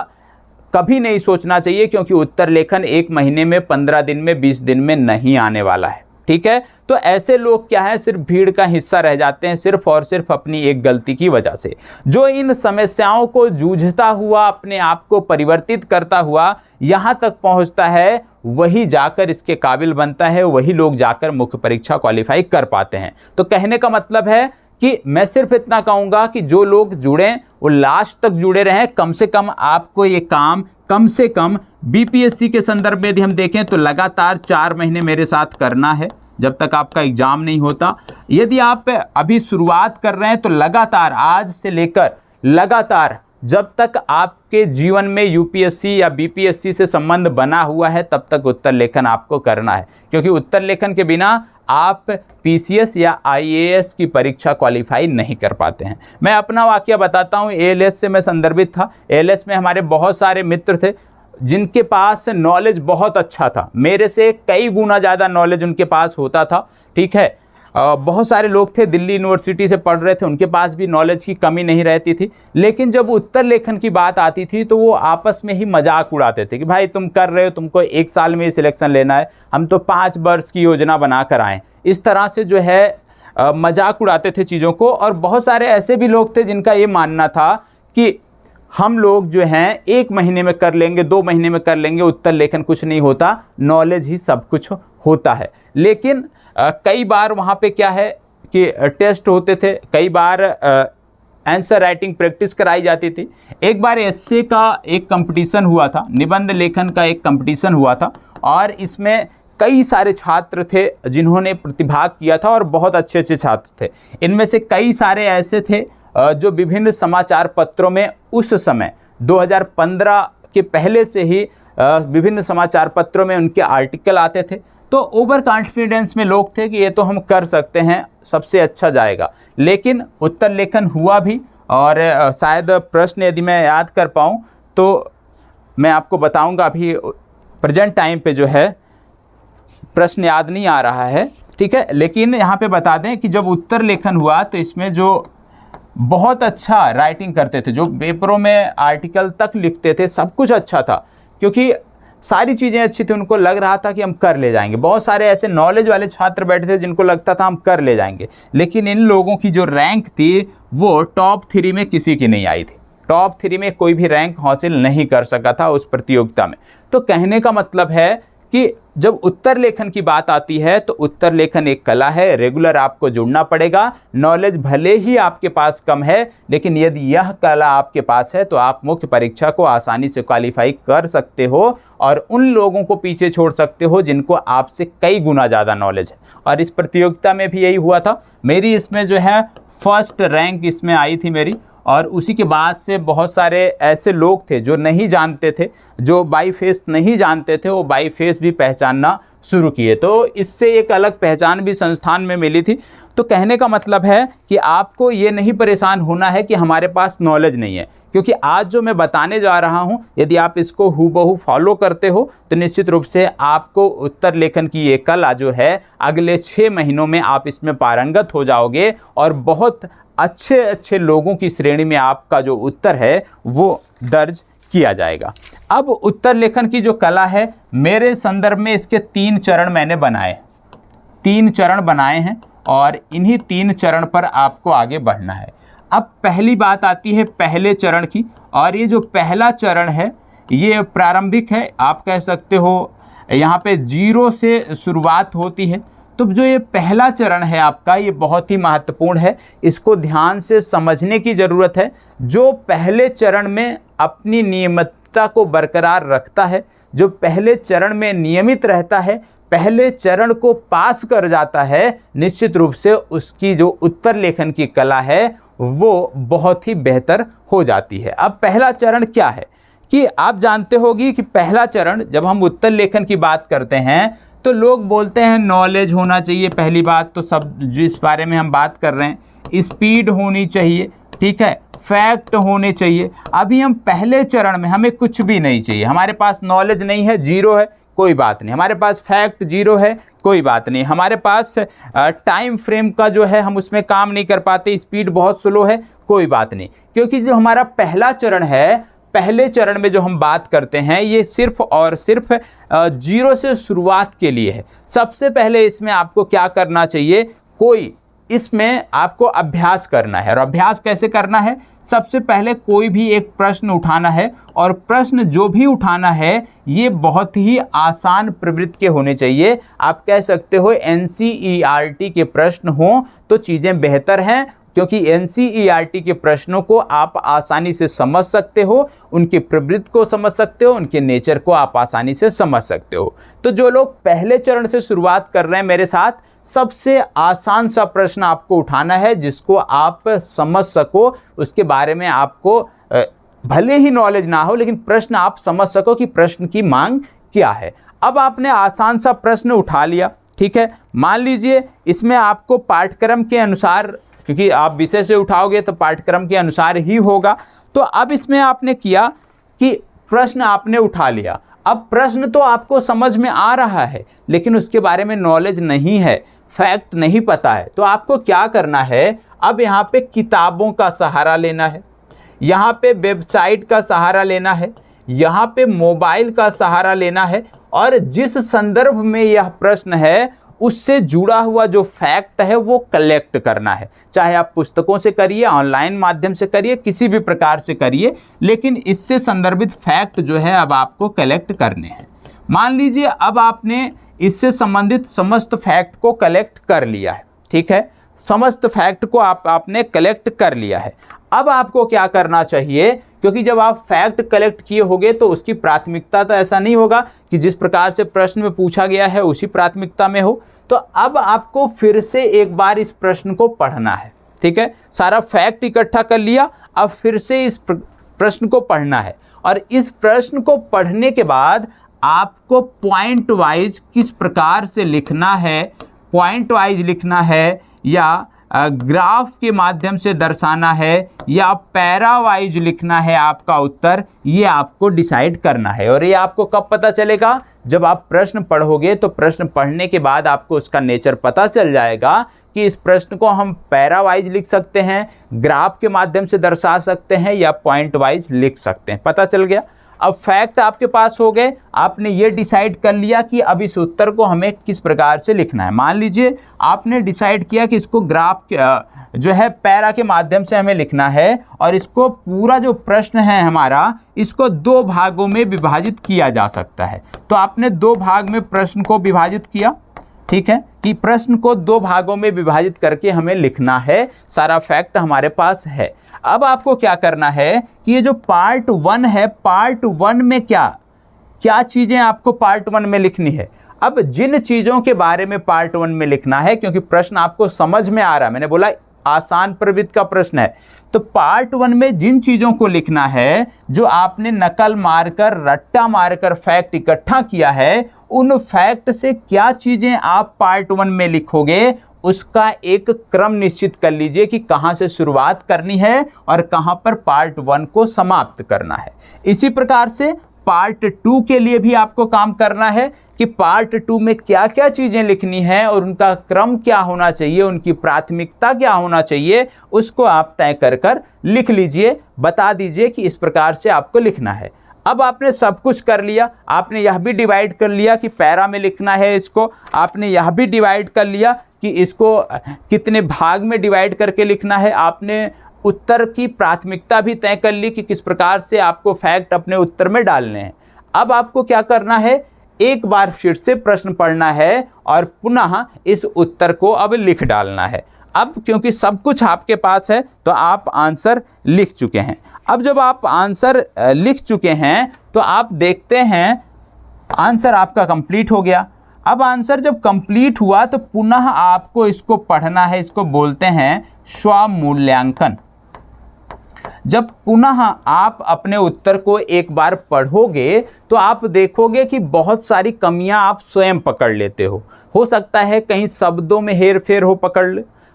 कभी नहीं सोचना चाहिए, क्योंकि उत्तर लेखन 1 महीने में, 15 दिन में, 20 दिन में नहीं आने वाला है, ठीक है। तो ऐसे लोग क्या है, सिर्फ भीड़ का हिस्सा रह जाते हैं, सिर्फ और सिर्फ अपनी एक गलती की वजह से। जो इन समस्याओं को जूझता हुआ, अपने आप को परिवर्तित करता हुआ यहाँ तक पहुँचता है, वही जाकर इसके काबिल बनता है, वही लोग जाकर मुख्य परीक्षा क्वालिफाई कर पाते हैं। तो कहने का मतलब है कि मैं सिर्फ इतना कहूँगा कि जो लोग जुड़ें वो लास्ट तक जुड़े रहें। कम से कम आपको ये काम कम से कम बीपीएससी के संदर्भ में यदि हम देखें तो लगातार 4 महीने मेरे साथ करना है जब तक आपका एग्ज़ाम नहीं होता। यदि आप अभी शुरुआत कर रहे हैं तो लगातार आज से लेकर लगातार जब तक आपके जीवन में यूपीएससी या बीपीएससी से संबंध बना हुआ है तब तक उत्तर लेखन आपको करना है, क्योंकि उत्तर लेखन के बिना आप पीसीएस या आईएएस की परीक्षा क्वालिफाई नहीं कर पाते हैं। मैं अपना वाकया बताता हूँ। एएलएस से मैं संदर्भित था। एएलएस में हमारे बहुत सारे मित्र थे जिनके पास नॉलेज बहुत अच्छा था, मेरे से कई गुना ज़्यादा नॉलेज उनके पास होता था। ठीक है, बहुत सारे लोग थे दिल्ली यूनिवर्सिटी से पढ़ रहे थे, उनके पास भी नॉलेज की कमी नहीं रहती थी। लेकिन जब उत्तर लेखन की बात आती थी तो वो आपस में ही मजाक उड़ाते थे कि भाई तुम कर रहे हो, तुमको 1 साल में ही सिलेक्शन लेना है, हम तो 5 वर्ष की योजना बना कर आए। इस तरह से जो है मजाक उड़ाते थे चीज़ों को। और बहुत सारे ऐसे भी लोग थे जिनका ये मानना था कि हम लोग जो हैं 1 महीने में कर लेंगे, 2 महीने में कर लेंगे, उत्तर लेखन कुछ नहीं होता, नॉलेज ही सब कुछ होता है। लेकिन कई बार वहाँ पे क्या है कि टेस्ट होते थे, कई बार आंसर राइटिंग प्रैक्टिस कराई जाती थी। एक बार एस्से का एक कंपटीशन हुआ था, निबंध लेखन का एक कंपटीशन हुआ था और इसमें कई सारे छात्र थे जिन्होंने प्रतिभाग किया था और बहुत अच्छे अच्छे छात्र थे। इनमें से कई सारे ऐसे थे जो विभिन्न समाचार पत्रों में उस समय 2015 के पहले से ही विभिन्न समाचार पत्रों में उनके आर्टिकल आते थे। तो ओवर कॉन्फिडेंस में लोग थे कि ये तो हम कर सकते हैं, सबसे अच्छा जाएगा। लेकिन उत्तर लेखन हुआ भी और शायद प्रश्न यदि मैं याद कर पाऊँ तो मैं आपको बताऊंगा। अभी प्रेजेंट टाइम पे जो है प्रश्न याद नहीं आ रहा है, ठीक है। लेकिन यहाँ पे बता दें कि जब उत्तर लेखन हुआ तो इसमें जो बहुत अच्छा राइटिंग करते थे, जो पेपरों में आर्टिकल तक लिखते थे, सब कुछ अच्छा था क्योंकि सारी चीज़ें अच्छी थी। उनको लग रहा था कि हम कर ले जाएंगे। बहुत सारे ऐसे नॉलेज वाले छात्र बैठे थे जिनको लगता था हम कर ले जाएंगे। लेकिन इन लोगों की जो रैंक थी वो टॉप 3 में किसी की नहीं आई थी। टॉप 3 में कोई भी रैंक हासिल नहीं कर सका था उस प्रतियोगिता में। तो कहने का मतलब है कि जब उत्तर लेखन की बात आती है तो उत्तर लेखन एक कला है, रेगुलर आपको जुड़ना पड़ेगा। नॉलेज भले ही आपके पास कम है, लेकिन यदि यह कला आपके पास है तो आप मुख्य परीक्षा को आसानी से क्वालिफाई कर सकते हो और उन लोगों को पीछे छोड़ सकते हो जिनको आपसे कई गुना ज़्यादा नॉलेज है। और इस प्रतियोगिता में भी यही हुआ था। मेरी इसमें जो है फर्स्ट रैंक इसमें आई थी मेरी। और उसी के बाद से बहुत सारे ऐसे लोग थे जो नहीं जानते थे, जो बाई फेस नहीं जानते थे, वो बाई फेस भी पहचानना शुरू किए। तो इससे एक अलग पहचान भी संस्थान में मिली थी। तो कहने का मतलब है कि आपको ये नहीं परेशान होना है कि हमारे पास नॉलेज नहीं है, क्योंकि आज जो मैं बताने जा रहा हूँ यदि आप इसको हूबहू फॉलो करते हो तो निश्चित रूप से आपको उत्तर लेखन की ये कला जो है अगले 6 महीनों में आप इसमें पारंगत हो जाओगे और बहुत अच्छे अच्छे लोगों की श्रेणी में आपका जो उत्तर है वो दर्ज किया जाएगा। अब उत्तर लेखन की जो कला है, मेरे संदर्भ में इसके 3 चरण मैंने बनाए, 3 चरण बनाए हैं और इन्हीं 3 चरण पर आपको आगे बढ़ना है। अब पहली बात आती है पहले चरण की, और ये जो पहला चरण है ये प्रारंभिक है, आप कह सकते हो यहाँ पे 0 से शुरुआत होती है। तो जो ये पहला चरण है आपका, ये बहुत ही महत्वपूर्ण है, इसको ध्यान से समझने की ज़रूरत है। जो पहले चरण में अपनी नियमितता को बरकरार रखता है, जो पहले चरण में नियमित रहता है, पहले चरण को पास कर जाता है, निश्चित रूप से उसकी जो उत्तर लेखन की कला है वो बहुत ही बेहतर हो जाती है। अब पहला चरण क्या है कि आप जानते होगी कि पहला चरण जब हम उत्तर लेखन की बात करते हैं तो लोग बोलते हैं नॉलेज होना चाहिए, पहली बात तो सब जिस बारे में हम बात कर रहे हैं, स्पीड होनी चाहिए, ठीक है, फैक्ट होने चाहिए। अभी हम पहले चरण में हमें कुछ भी नहीं चाहिए। हमारे पास नॉलेज नहीं है, 0 है, कोई बात नहीं। हमारे पास फैक्ट 0 है, कोई बात नहीं। हमारे पास टाइम फ्रेम का जो है हम उसमें काम नहीं कर पाते, स्पीड बहुत स्लो है, कोई बात नहीं। क्योंकि जो हमारा पहला चरण है, पहले चरण में जो हम बात करते हैं ये सिर्फ और सिर्फ 0 से शुरुआत के लिए है। सबसे पहले इसमें आपको क्या करना चाहिए, कोई इसमें आपको अभ्यास करना है। और अभ्यास कैसे करना है, सबसे पहले कोई भी एक प्रश्न उठाना है और प्रश्न जो भी उठाना है ये बहुत ही आसान प्रवृत्ति के होने चाहिए। आप कह सकते हो NCERT के प्रश्न हों तो चीज़ें बेहतर हैं, क्योंकि एनसीईआरटी के प्रश्नों को आप आसानी से समझ सकते हो, उनके प्रवृत्ति को समझ सकते हो, उनके नेचर को आप आसानी से समझ सकते हो। तो जो लोग पहले चरण से शुरुआत कर रहे हैं मेरे साथ, सबसे आसान सा प्रश्न आपको उठाना है जिसको आप समझ सको, उसके बारे में आपको भले ही नॉलेज ना हो लेकिन प्रश्न आप समझ सको कि प्रश्न की मांग क्या है। अब आपने आसान सा प्रश्न उठा लिया, ठीक है। मान लीजिए इसमें आपको पाठ्यक्रम के अनुसार, क्योंकि आप विषय से उठाओगे तो पाठ्यक्रम के अनुसार ही होगा, तो अब इसमें आपने किया कि प्रश्न आपने उठा लिया। अब प्रश्न तो आपको समझ में आ रहा है लेकिन उसके बारे में नॉलेज नहीं है, फैक्ट नहीं पता है, तो आपको क्या करना है, अब यहाँ पे किताबों का सहारा लेना है, यहाँ पे वेबसाइट का सहारा लेना है, यहाँ पे मोबाइल का सहारा लेना है और जिस संदर्भ में यह प्रश्न है उससे जुड़ा हुआ जो फैक्ट है वो कलेक्ट करना है। चाहे आप पुस्तकों से करिए, ऑनलाइन माध्यम से करिए, किसी भी प्रकार से करिए, लेकिन इससे संदर्भित फैक्ट जो है अब आपको कलेक्ट करने हैं। मान लीजिए अब आपने इससे संबंधित समस्त फैक्ट को कलेक्ट कर लिया है, ठीक है, समस्त फैक्ट को आपने कलेक्ट कर लिया है। अब आपको क्या करना चाहिए, क्योंकि जब आप फैक्ट कलेक्ट किए होंगे तो उसकी प्राथमिकता तो ऐसा नहीं होगा कि जिस प्रकार से प्रश्न में पूछा गया है उसी प्राथमिकता में हो, तो अब आपको फिर से एक बार इस प्रश्न को पढ़ना है, ठीक है। सारा फैक्ट इकट्ठा कर लिया, अब फिर से इस प्रश्न को पढ़ना है और इस प्रश्न को पढ़ने के बाद आपको पॉइंट वाइज किस प्रकार से लिखना है, पॉइंट वाइज लिखना है या ग्राफ के माध्यम से दर्शाना है या पैरा वाइज लिखना है आपका उत्तर, ये आपको डिसाइड करना है। और ये आपको कब पता चलेगा, जब आप प्रश्न पढ़ोगे, तो प्रश्न पढ़ने के बाद आपको उसका नेचर पता चल जाएगा कि इस प्रश्न को हम पैरा वाइज लिख सकते हैं, ग्राफ के माध्यम से दर्शा सकते हैं या पॉइंट वाइज लिख सकते हैं। पता चल गया। अब फैक्ट आपके पास हो गए, आपने ये डिसाइड कर लिया कि अब इस उत्तर को हमें किस प्रकार से लिखना है। मान लीजिए आपने डिसाइड किया कि इसको ग्राफ जो है पैरा के माध्यम से हमें लिखना है और इसको पूरा जो प्रश्न है हमारा, इसको दो भागों में विभाजित किया जा सकता है। तो आपने दो भाग में प्रश्न को विभाजित किया, ठीक है, कि प्रश्न को दो भागों में विभाजित करके हमें लिखना है, सारा फैक्ट हमारे पास है। अब आपको क्या करना है कि ये जो पार्ट 1 है, पार्ट 1 में क्या चीज़ें आपको पार्ट 1 में लिखनी है। अब जिन चीज़ों के बारे में पार्ट 1 में लिखना है, क्योंकि प्रश्न आपको समझ में आ रहा है, मैंने बोला आसान प्रवृत्ति का प्रश्न है, तो पार्ट 1 में जिन चीज़ों को लिखना है, जो आपने नकल मारकर, रट्टा मारकर फैक्ट इकट्ठा किया है, उन फैक्ट से क्या चीज़ें आप पार्ट 1 में लिखोगे, उसका एक क्रम निश्चित कर लीजिए कि कहाँ से शुरुआत करनी है और कहाँ पर पार्ट 1 को समाप्त करना है। इसी प्रकार से पार्ट 2 के लिए भी आपको काम करना है कि पार्ट 2 में क्या क्या चीज़ें लिखनी है और उनका क्रम क्या होना चाहिए, उनकी प्राथमिकता क्या होना चाहिए, उसको आप तय कर लिख लीजिए, बता दीजिए कि इस प्रकार से आपको लिखना है। अब आपने सब कुछ कर लिया, आपने यह भी डिवाइड कर लिया कि पैरा में लिखना है इसको, आपने यह भी डिवाइड कर लिया कि इसको कितने भाग में डिवाइड करके लिखना है, आपने उत्तर की प्राथमिकता भी तय कर ली कि किस प्रकार से आपको फैक्ट अपने उत्तर में डालने हैं। अब आपको क्या करना है, एक बार फिर से प्रश्न पढ़ना है और पुनः इस उत्तर को अब लिख डालना है। अब क्योंकि सब कुछ आपके पास है तो आप आंसर लिख चुके हैं। अब जब आप आंसर लिख चुके हैं तो आप देखते हैं आंसर आपका कंप्लीट हो गया। अब आंसर जब कंप्लीट हुआ तो पुनः आपको इसको पढ़ना है, इसको बोलते हैं स्वमूल्यांकन। जब पुनः आप अपने उत्तर को एक बार पढ़ोगे तो आप देखोगे कि बहुत सारी कमियां आप स्वयं पकड़ लेते हो सकता है कहीं शब्दों में हेर फेर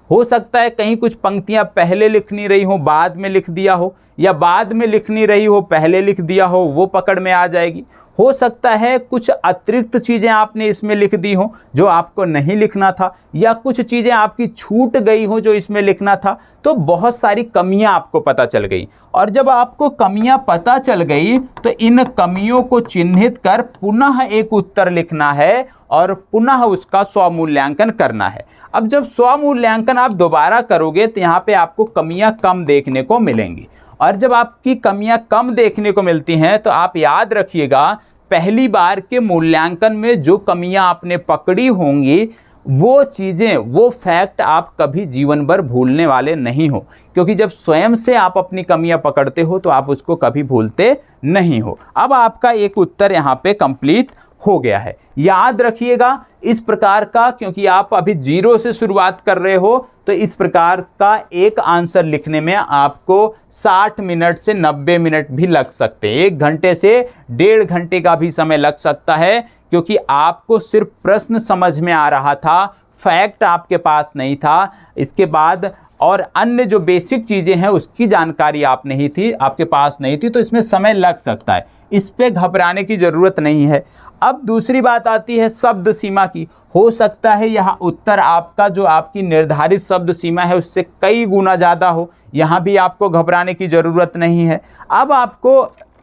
हो सकता है कहीं कुछ पंक्तियां पहले लिखनी रही हो बाद में लिख दिया हो, या बाद में लिखनी रही हो पहले लिख दिया हो, वो पकड़ में आ जाएगी। हो सकता है कुछ अतिरिक्त चीज़ें आपने इसमें लिख दी हो जो आपको नहीं लिखना था, या कुछ चीज़ें आपकी छूट गई हो जो इसमें लिखना था। तो बहुत सारी कमियां आपको पता चल गई, और जब आपको कमियां पता चल गई तो इन कमियों को चिन्हित कर पुनः एक उत्तर लिखना है और पुनः उसका स्वमूल्यांकन करना है। अब जब स्वमूल्यांकन आप दोबारा करोगे तो यहाँ पे आपको कमियां कम देखने को मिलेंगी, और जब आपकी कमियां कम देखने को मिलती हैं तो आप याद रखिएगा पहली बार के मूल्यांकन में जो कमियां आपने पकड़ी होंगी वो चीज़ें, वो फैक्ट आप कभी जीवन भर भूलने वाले नहीं हो, क्योंकि जब स्वयं से आप अपनी कमियां पकड़ते हो तो आप उसको कभी भूलते नहीं हो। अब आपका एक उत्तर यहाँ पे कंप्लीट हो गया है। याद रखिएगा इस प्रकार का, क्योंकि आप अभी 0 से शुरुआत कर रहे हो, तो इस प्रकार का एक आंसर लिखने में आपको 60 मिनट से 90 मिनट भी लग सकते हैं। 1 घंटे से 1.5 घंटे का भी समय लग सकता है, क्योंकि आपको सिर्फ प्रश्न समझ में आ रहा था, फैक्ट आपके पास नहीं था। इसके बाद और अन्य जो बेसिक चीज़ें हैं उसकी जानकारी आपके पास नहीं थी, तो इसमें समय लग सकता है। इस पे घबराने की ज़रूरत नहीं है। अब दूसरी बात आती है शब्द सीमा की। हो सकता है यहाँ उत्तर आपका जो आपकी निर्धारित शब्द सीमा है उससे कई गुना ज़्यादा हो, यहाँ भी आपको घबराने की ज़रूरत नहीं है। अब आपको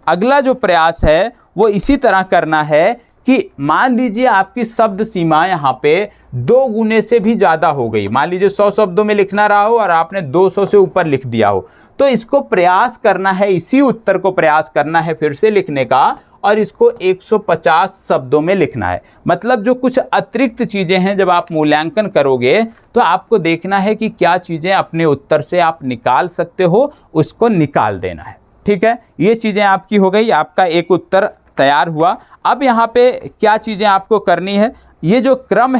अगला जो प्रयास है वो इसी तरह करना है कि मान लीजिए आपकी शब्द सीमा यहाँ पे 2 गुने से भी ज़्यादा हो गई। मान लीजिए 100 शब्दों में लिखना रहा हो और आपने 200 से ऊपर लिख दिया हो, तो इसको प्रयास करना है, इसी उत्तर को प्रयास करना है फिर से लिखने का, और इसको 150 शब्दों में लिखना है। मतलब जो कुछ अतिरिक्त चीज़ें हैं जब आप मूल्यांकन करोगे तो आपको देखना है कि क्या चीज़ें अपने उत्तर से आप निकाल सकते हो, उसको निकाल देना है। ठीक है, ये चीज़ें आपकी हो गई, आपका एक उत्तर तैयार हुआ। अब यहाँ पे क्या चीज़ें आपको करनी है, ये जो क्रम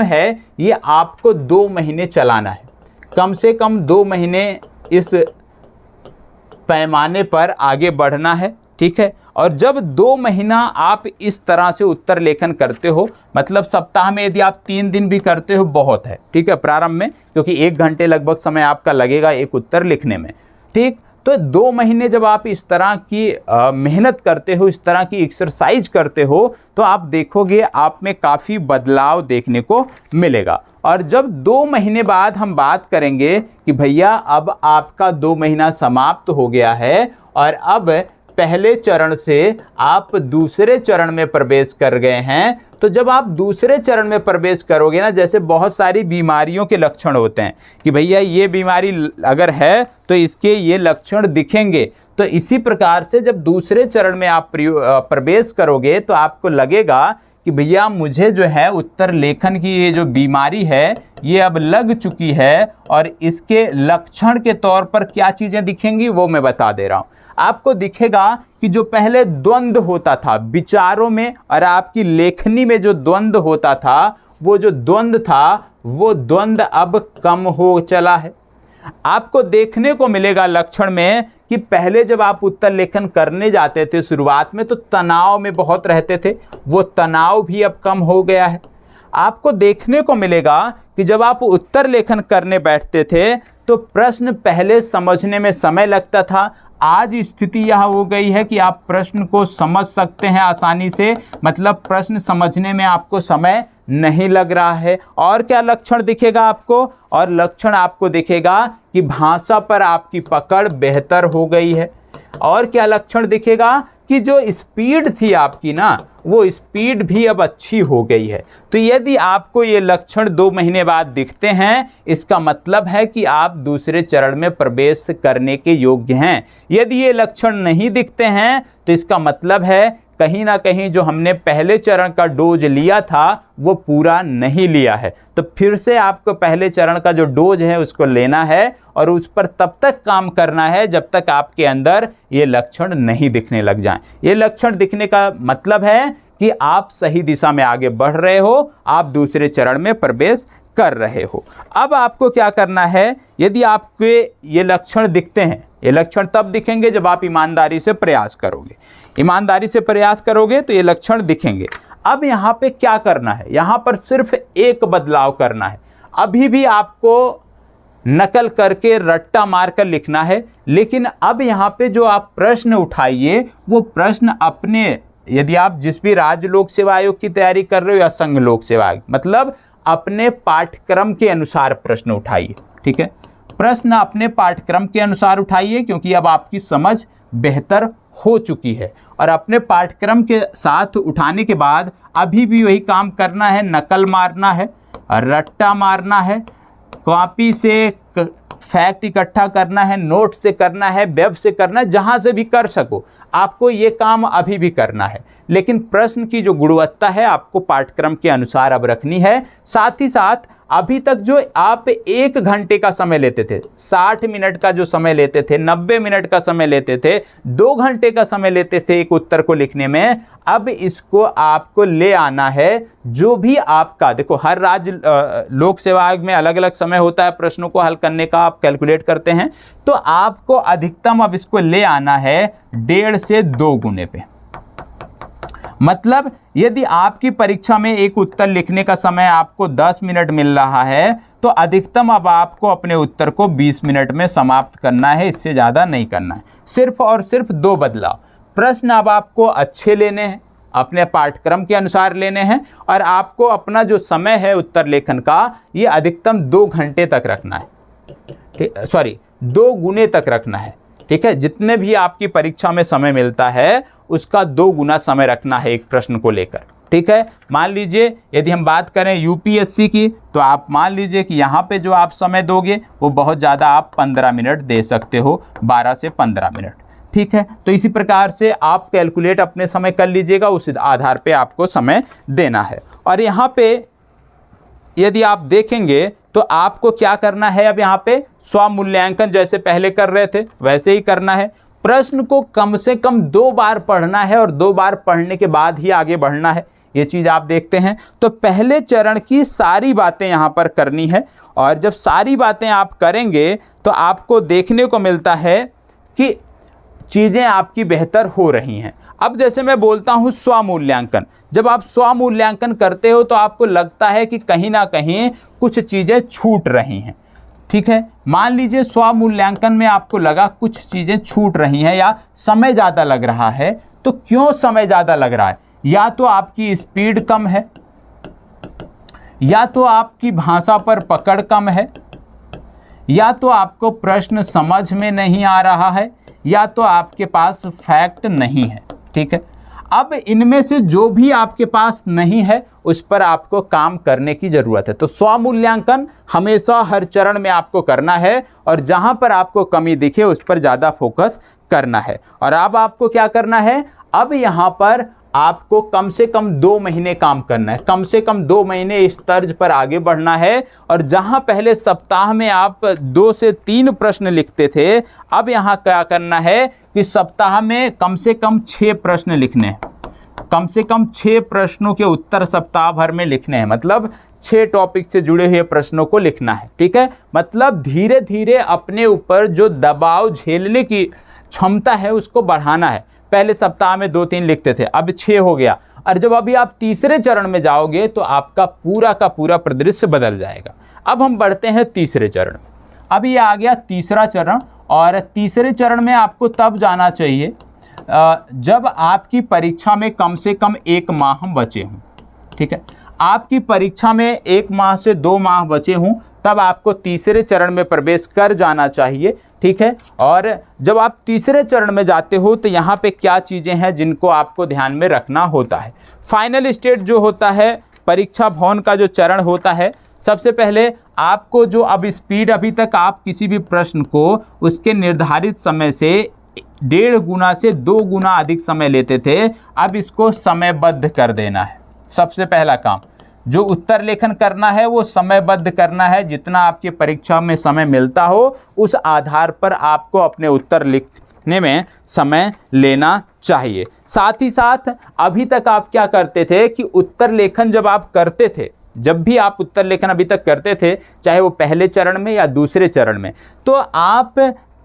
है ये आपको 2 महीने चलाना है। कम से कम 2 महीने इस पैमाने पर आगे बढ़ना है। ठीक है, और जब 2 महीना आप इस तरह से उत्तर लेखन करते हो, मतलब सप्ताह में यदि आप 3 दिन भी करते हो बहुत है। ठीक है, प्रारंभ में, क्योंकि 1 घंटे लगभग समय आपका लगेगा एक उत्तर लिखने में। ठीक, तो 2 महीने जब आप इस तरह की मेहनत करते हो, इस तरह की एक्सरसाइज करते हो, तो आप देखोगे आप में काफ़ी बदलाव देखने को मिलेगा। और जब 2 महीने बाद हम बात करेंगे कि भैया अब आपका 2 महीना समाप्त हो गया है और अब पहले चरण से आप दूसरे चरण में प्रवेश कर गए हैं, तो जब आप दूसरे चरण में प्रवेश करोगे ना, जैसे बहुत सारी बीमारियों के लक्षण होते हैं कि भैया ये बीमारी अगर है तो इसके ये लक्षण दिखेंगे, तो इसी प्रकार से जब दूसरे चरण में आप प्रवेश करोगे तो आपको लगेगा कि भैया मुझे जो है उत्तर लेखन की ये जो बीमारी है ये अब लग चुकी है, और इसके लक्षण के तौर पर क्या चीज़ें दिखेंगी वो मैं बता दे रहा हूँ। आपको दिखेगा कि जो पहले द्वंद्व होता था विचारों में और आपकी लेखनी में, जो द्वंद्व होता था, वो जो द्वंद्व था वो द्वंद्व अब कम हो चला है। आपको देखने को मिलेगा लक्षण में कि पहले जब आप उत्तर लेखन करने जाते थे शुरुआत में तो तनाव में बहुत रहते थे, वो तनाव भी अब कम हो गया है। आपको देखने को मिलेगा कि जब आप उत्तर लेखन करने बैठते थे तो प्रश्न पहले समझने में समय लगता था, आज स्थिति यह हो गई है कि आप प्रश्न को समझ सकते हैं आसानी से, मतलब प्रश्न समझने में आपको समय नहीं लग रहा है। और क्या लक्षण दिखेगा आपको, और लक्षण आपको दिखेगा कि भाषा पर आपकी पकड़ बेहतर हो गई है। और क्या लक्षण दिखेगा कि जो स्पीड थी आपकी ना, वो स्पीड भी अब अच्छी हो गई है। तो यदि आपको ये लक्षण 2 महीने बाद दिखते हैं, इसका मतलब है कि आप दूसरे चरण में प्रवेश करने के योग्य हैं। यदि ये लक्षण नहीं दिखते हैं तो इसका मतलब है कहीं ना कहीं जो हमने पहले चरण का डोज लिया था वो पूरा नहीं लिया है। तो फिर से आपको पहले चरण का जो डोज है उसको लेना है और उस पर तब तक काम करना है जब तक आपके अंदर ये लक्षण नहीं दिखने लग जाएं। ये लक्षण दिखने का मतलब है कि आप सही दिशा में आगे बढ़ रहे हो, आप दूसरे चरण में प्रवेश कर रहे हो। अब आपको क्या करना है, यदि आपके ये लक्षण दिखते हैं, ये लक्षण तब दिखेंगे जब आप ईमानदारी से प्रयास करोगे। ईमानदारी से प्रयास करोगे तो ये लक्षण दिखेंगे। अब यहाँ पे क्या करना है, यहाँ पर सिर्फ एक बदलाव करना है। अभी भी आपको नकल करके रट्टा मारकर लिखना है, लेकिन अब यहाँ पे जो आप प्रश्न उठाइए वो प्रश्न अपने, यदि आप जिस भी राज्य लोक सेवा आयोग की तैयारी कर रहे हो या संघ लोक सेवा आयोग, मतलब अपने पाठ्यक्रम के अनुसार प्रश्न उठाइए। ठीक है, प्रश्न अपने पाठ्यक्रम के अनुसार उठाइए, क्योंकि अब आपकी समझ बेहतर हो चुकी है। और अपने पाठ्यक्रम के साथ उठाने के बाद अभी भी वही काम करना है, नकल मारना है, रट्टा मारना है, कॉपी से फैक्ट इकट्ठा करना है, नोट से करना है, वेब से करना है, जहाँ से भी कर सको आपको ये काम अभी भी करना है। लेकिन प्रश्न की जो गुणवत्ता है आपको पाठ्यक्रम के अनुसार अब रखनी है। साथ ही साथ अभी तक जो आप 1 घंटे का समय लेते थे, 60 मिनट का जो समय लेते थे, 90 मिनट का समय लेते थे, 2 घंटे का समय लेते थे एक उत्तर को लिखने में, अब इसको आपको ले आना है। जो भी आपका, देखो हर राज्य लोक सेवा आयोग में अलग अलग समय होता है प्रश्नों को हल करने का, आप कैलकुलेट करते हैं, तो आपको अधिकतम अब इसको ले आना है 1.5 से 2 गुने पे। मतलब यदि आपकी परीक्षा में एक उत्तर लिखने का समय आपको 10 मिनट मिल रहा है, तो अधिकतम अब आपको अपने उत्तर को 20 मिनट में समाप्त करना है, इससे ज़्यादा नहीं करना है। सिर्फ और सिर्फ 2 बदलाव, प्रश्न अब आपको अच्छे लेने हैं, अपने पाठ्यक्रम के अनुसार लेने हैं, और आपको अपना जो समय है उत्तर लेखन का ये अधिकतम 2 घंटे तक रखना है, 2 गुने तक रखना है। ठीक है, जितने भी आपकी परीक्षा में समय मिलता है उसका 2 गुना समय रखना है एक प्रश्न को लेकर। ठीक है, मान लीजिए यदि हम बात करें यूपीएससी की, तो आप मान लीजिए कि यहाँ पे जो आप समय दोगे वो बहुत ज़्यादा आप 15 मिनट दे सकते हो, 12 से 15 मिनट। ठीक है, तो इसी प्रकार से आप कैलकुलेट अपने समय कर लीजिएगा, उस आधार पे आपको समय देना है। और यहाँ पे यदि आप देखेंगे तो आपको क्या करना है, अब यहाँ पे स्वमूल्यांकन जैसे पहले कर रहे थे वैसे ही करना है। प्रश्न को कम से कम 2 बार पढ़ना है और 2 बार पढ़ने के बाद ही आगे बढ़ना है, ये चीज़ आप देखते हैं। तो पहले चरण की सारी बातें यहाँ पर करनी है, और जब सारी बातें आप करेंगे तो आपको देखने को मिलता है कि चीज़ें आपकी बेहतर हो रही हैं। अब जैसे मैं बोलता हूँ स्वमूल्यांकन, जब आप स्वमूल्यांकन करते हो तो आपको लगता है कि कहीं ना कहीं कुछ चीज़ें छूट रही हैं। ठीक है, मान लीजिए स्वमूल्यांकन में आपको लगा कुछ चीज़ें छूट रही हैं या समय ज़्यादा लग रहा है, तो क्यों समय ज़्यादा लग रहा है? या तो आपकी स्पीड कम है, या तो आपकी भाषा पर पकड़ कम है, या तो आपको प्रश्न समझ में नहीं आ रहा है, या तो आपके पास फैक्ट नहीं है। ठीक है, अब इनमें से जो भी आपके पास नहीं है उस पर आपको काम करने की ज़रूरत है। तो स्वमूल्यांकन हमेशा हर चरण में आपको करना है, और जहां पर आपको कमी दिखे उस पर ज़्यादा फोकस करना है। और अब आपको क्या करना है, अब यहाँ पर आपको कम से कम 2 महीने काम करना है, कम से कम 2 महीने इस तर्ज पर आगे बढ़ना है। और जहां पहले सप्ताह में आप 2 से 3 प्रश्न लिखते थे, अब यहाँ क्या करना है कि सप्ताह में कम से कम 6 प्रश्न लिखने हैं, कम से कम 6 प्रश्नों के उत्तर सप्ताह भर में लिखने हैं, मतलब 6 टॉपिक से जुड़े हुए प्रश्नों को लिखना है। ठीक है, मतलब धीरे धीरे अपने ऊपर जो दबाव झेलने की क्षमता है उसको बढ़ाना है। पहले सप्ताह में 2-3 लिखते थे, अब 6 हो गया, और जब अभी आप तीसरे चरण में जाओगे तो आपका पूरा का पूरा परिदृश्य बदल जाएगा। अब हम बढ़ते हैं तीसरे चरण में। अभी आ गया तीसरा चरण, और तीसरे चरण में आपको तब जाना चाहिए जब आपकी परीक्षा में कम से कम 1 माह बचे हों। ठीक है, आपकी परीक्षा में 1 माह से 2 माह बचे हों, तब आपको तीसरे चरण में प्रवेश कर जाना चाहिए। ठीक है, और जब आप तीसरे चरण में जाते हो तो यहाँ पे क्या चीज़ें हैं जिनको आपको ध्यान में रखना होता है। फाइनल स्टेज जो होता है, परीक्षा भवन का जो चरण होता है, सबसे पहले आपको जो अब स्पीड, अभी तक आप किसी भी प्रश्न को उसके निर्धारित समय से 1.5 गुना से 2 गुना अधिक समय लेते थे, अब इसको समयबद्ध कर देना है। सबसे पहला काम जो उत्तर लेखन करना है वो समयबद्ध करना है। जितना आपकी परीक्षा में समय मिलता हो उस आधार पर आपको अपने उत्तर लिखने में समय लेना चाहिए। साथ ही साथ अभी तक आप क्या करते थे कि उत्तर लेखन जब आप करते थे, जब भी आप उत्तर लेखन अभी तक करते थे, चाहे वो पहले चरण में या दूसरे चरण में, तो आप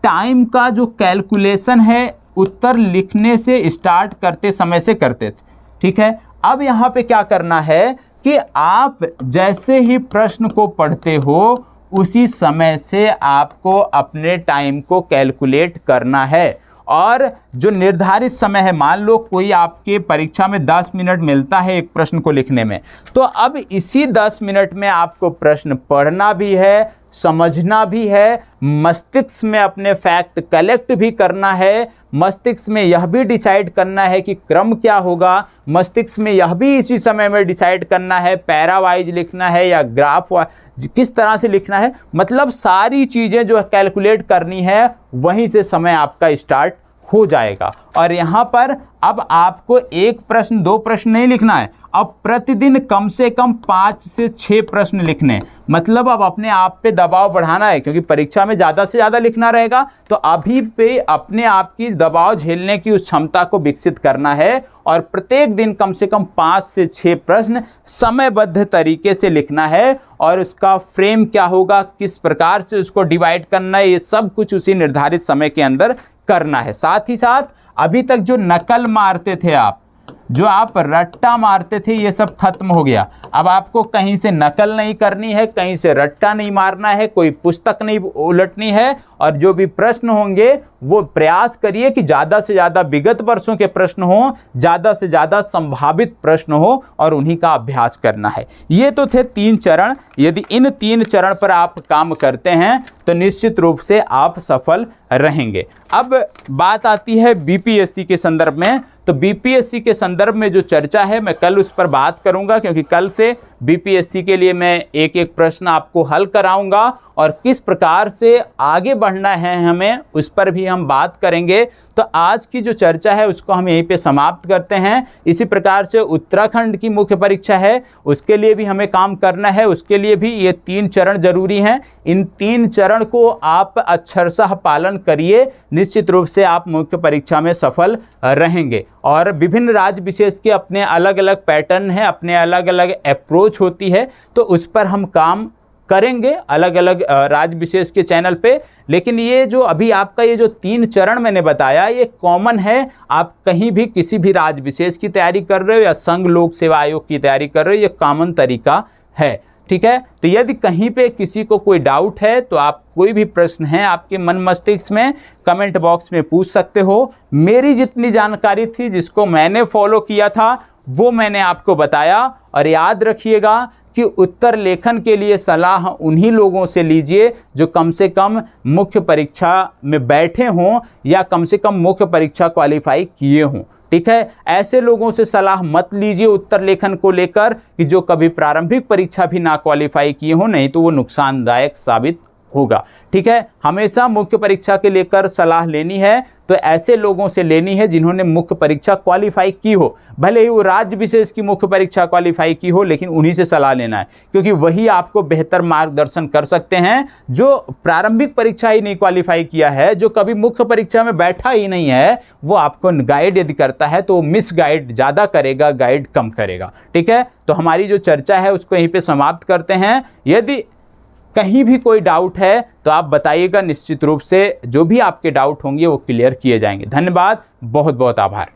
टाइम का जो कैलकुलेशन है उत्तर लिखने से स्टार्ट करते समय से करते थे। ठीक है, अब यहाँ पे क्या करना है कि आप जैसे ही प्रश्न को पढ़ते हो उसी समय से आपको अपने टाइम को कैलकुलेट करना है। और जो निर्धारित समय है, मान लो कोई आपके परीक्षा में 10 मिनट मिलता है एक प्रश्न को लिखने में, तो अब इसी 10 मिनट में आपको प्रश्न पढ़ना भी है, समझना भी है, मस्तिष्क में अपने फैक्ट कलेक्ट भी करना है, मस्तिष्क में यह भी डिसाइड करना है कि क्रम क्या होगा, मस्तिष्क में यह भी इसी समय में डिसाइड करना है पैरा वाइज लिखना है या ग्राफ वाइज किस तरह से लिखना है। मतलब सारी चीज़ें जो कैलकुलेट करनी है वहीं से समय आपका स्टार्ट हो जाएगा। और यहाँ पर अब आपको एक प्रश्न 2 प्रश्न नहीं लिखना है, अब प्रतिदिन कम से कम 5 से 6 प्रश्न लिखने। मतलब अब अपने आप पे दबाव बढ़ाना है, क्योंकि परीक्षा में ज़्यादा से ज़्यादा लिखना रहेगा, तो अभी पे अपने आप की दबाव झेलने की उस क्षमता को विकसित करना है और प्रत्येक दिन कम से कम 5 से 6 प्रश्न समयबद्ध तरीके से लिखना है। और उसका फ्रेम क्या होगा, किस प्रकार से उसको डिवाइड करना है, ये सब कुछ उसी निर्धारित समय के अंदर करना है। साथ ही साथ अभी तक जो नकल मारते थे आप, जो आप रट्टा मारते थे, ये सब खत्म हो गया। अब आपको कहीं से नकल नहीं करनी है, कहीं से रट्टा नहीं मारना है, कोई पुस्तक नहीं उलटनी है। और जो भी प्रश्न होंगे वो प्रयास करिए कि ज़्यादा से ज़्यादा विगत वर्षों के प्रश्न हो, ज़्यादा से ज़्यादा संभावित प्रश्न हो और उन्हीं का अभ्यास करना है। ये तो थे 3 चरण। यदि इन 3 चरण पर आप काम करते हैं तो निश्चित रूप से आप सफल रहेंगे। अब बात आती है बीपीएससी के संदर्भ में। तो बीपीएससी के संदर्भ में जो चर्चा है मैं कल उस पर बात करूंगा, क्योंकि कल से बीपीएससी के लिए मैं एक एक प्रश्न आपको हल कराऊंगा और किस प्रकार से आगे बढ़ना है हमें उस पर भी हम बात करेंगे। तो आज की जो चर्चा है उसको हम यहीं पे समाप्त करते हैं। इसी प्रकार से उत्तराखंड की मुख्य परीक्षा है, उसके लिए भी हमें काम करना है, उसके लिए भी ये 3 चरण जरूरी हैं। इन 3 चरण को आप अक्षरशः पालन करिए, निश्चित रूप से आप मुख्य परीक्षा में सफल रहेंगे। और विभिन्न राज्य विशेष के अपने अलग अलग पैटर्न हैं, अपने अलग अलग अप्रोच होती है, तो उस पर हम काम करेंगे अलग अलग राज्य विशेष के चैनल पे। लेकिन ये जो अभी आपका ये जो 3 चरण मैंने बताया ये कॉमन है, आप कहीं भी किसी भी राज्य विशेष की तैयारी कर रहे हो या संघ लोक सेवा आयोग की तैयारी कर रहे हो, ये कॉमन तरीका है। ठीक है, तो यदि कहीं पे किसी को कोई डाउट है तो आप कोई भी प्रश्न है आपके मन मस्तिष्क में कमेंट बॉक्स में पूछ सकते हो। मेरी जितनी जानकारी थी, जिसको मैंने फॉलो किया था, वो मैंने आपको बताया। और याद रखिएगा कि उत्तर लेखन के लिए सलाह उन्हीं लोगों से लीजिए जो कम से कम मुख्य परीक्षा में बैठे हों या कम से कम मुख्य परीक्षा क्वालिफाई किए हों। ठीक है, ऐसे लोगों से सलाह मत लीजिए उत्तर लेखन को लेकर कि जो कभी प्रारंभिक परीक्षा भी ना क्वालिफाई किए हों, नहीं तो वो नुकसानदायक साबित होगा। ठीक है, हमेशा मुख्य परीक्षा के लेकर सलाह लेनी है तो ऐसे लोगों से लेनी है जिन्होंने मुख्य परीक्षा क्वालिफाई की हो, भले ही वो राज्य विशेष की मुख्य परीक्षा क्वालिफाई की हो, लेकिन उन्हीं से सलाह लेना है, क्योंकि वही आपको बेहतर मार्गदर्शन कर सकते हैं। जो प्रारंभिक परीक्षा ही नहीं क्वालिफाई किया है, जो कभी मुख्य परीक्षा में बैठा ही नहीं है, वो आपको गाइड यदि करता है तो मिस गाइड ज़्यादा करेगा, गाइड कम करेगा। ठीक है, तो हमारी जो चर्चा है उसको यहीं पर समाप्त करते हैं। यदि कहीं भी कोई डाउट है तो आप बताइएगा, निश्चित रूप से जो भी आपके डाउट होंगे वो क्लियर किए जाएंगे। धन्यवाद, बहुत बहुत आभार।